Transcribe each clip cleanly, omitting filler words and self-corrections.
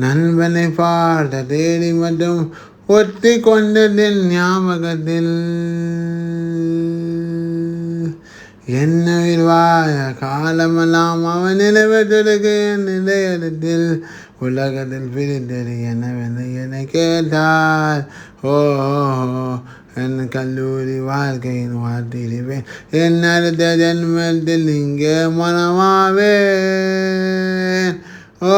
நண்பனை பார்த்த தேடி மட்டும் ஒத்தி கொண்டதின் ஞாபகத்தில் என்னுயிர் வாழ காலமெல்லாம் அவன் நினைவதற்கு என் இதயத்தில் உலகத்தில் பிரித்தது என்னவென்று என்னை கேட்டார். ஓ என் கல்லூரி வாழ்க்கையின் வாழ்த்திடுவேன் என் அடுத்த ஜென்மத்தில் இங்கே மனமாவேன். ஓ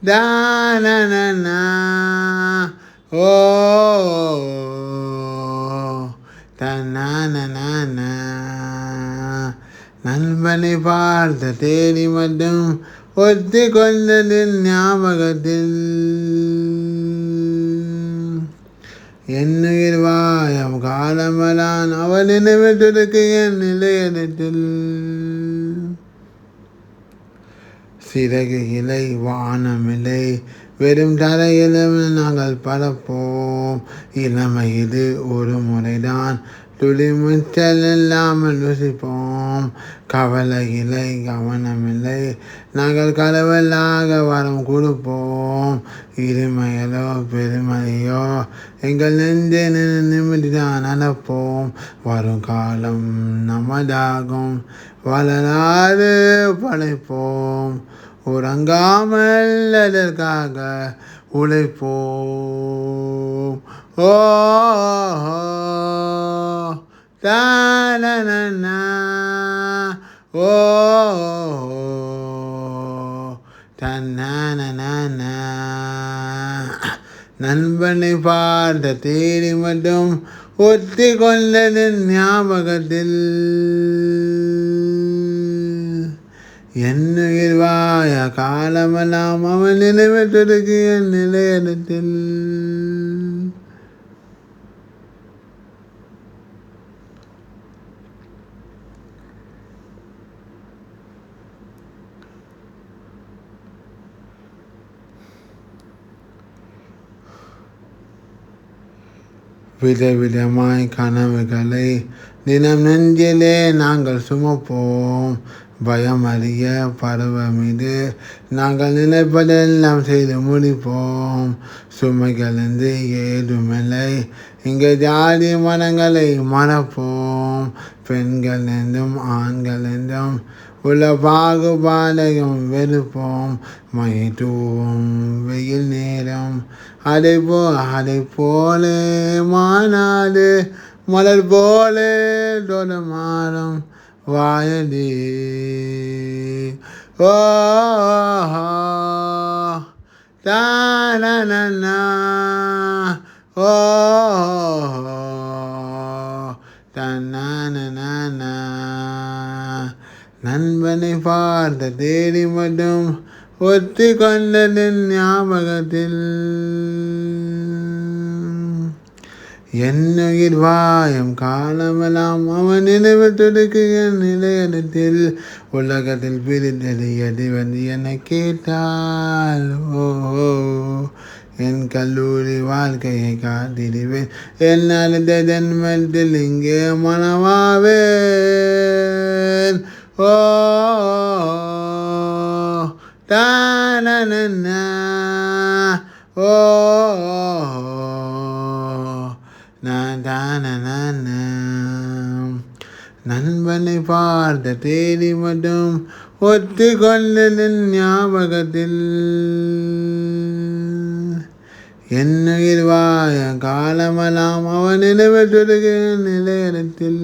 தானனா ஓ தன்னான நண்பனை பார்த்த தேடி மட்டும் ஒத்தி கொண்டதின் ஞாபகத்தில் என்னுயிர் வாயம் காலமெல்லாம் அவள் நினைவதற்கு என் நிலையத்தில் சிறகு இலை வானமில்லை வெறும் தரையிலும் நாங்கள் பரப்போம். இளமை இது ஒரு முறைதான் துளிமுச்சல் இல்லாமல் ருசிப்போம். கவலை இல்லை கவனமில்லை நாங்கள் கடவுளாக வரம் கொடுப்போம். இருமையலோ பெருமையோ எங்கள் நெஞ்சை நிமிடிதான் நடப்போம். வரும் காலம் நமதாகும் வளராது படைப்போம். உறங்காமல் அதற்காக உழைப்போம். ஓ தானனா ஓ தன்னான நண்பனை பார்த்த தேடி மட்டும் ஒத்தி கொண்டதின் ஞாபகத்தில் என்னுயிர் வாய காலமெல்லாம் அவன் நினைவதற்கு என் நிலையத்தில் விதவிதமாய் கனவுகளை தினம் நெஞ்சிலே நாங்கள் சுமப்போம். பயம் அறிய பருவம் இது நாங்கள் நினைப்பதெல்லாம் செய்து முடிப்போம். சுமைகளின்றி ஏதுமில்லை இங்கே ஜாதி மனங்களை மறப்போம். பெண்கள் என்றும் ஆண்கள் என்றும் உள்ள பாகுபாடையும் வெறுப்போம். மழை தூவும் வெயில் நேரம் அதை போலே மானாது மலர் போலே தொடமாறும் வாயடி. ஓ தானனா ஓ தன்னான நண்பனை பார்த்த தேடி மட்டும் ஒத்தி கொண்டதின் ஞாபகத்தில் என்னுயிர் வாயம் காலமெல்லாம் அவன் நினைவதற்கு என் நிலையத்தில் உலகத்தில் பிரித்தது எதுவென்று என்னை கேட்டால். ஓ என் கல்லூரி வாழ்க்கையை காத்திடுவேன் என் அடுத்த ஜென்மத்தில் இங்கே மனமாவேன். ஓ தானனா ஓ தானன நண்பனை பார்த்த தேடி மட்டும் ஒத்தி கொண்டதின் ஞாபகத்தில் என்னுயிர் வாய காலமெல்லாம் அவன் நினைவதற்கு நிலையத்தில்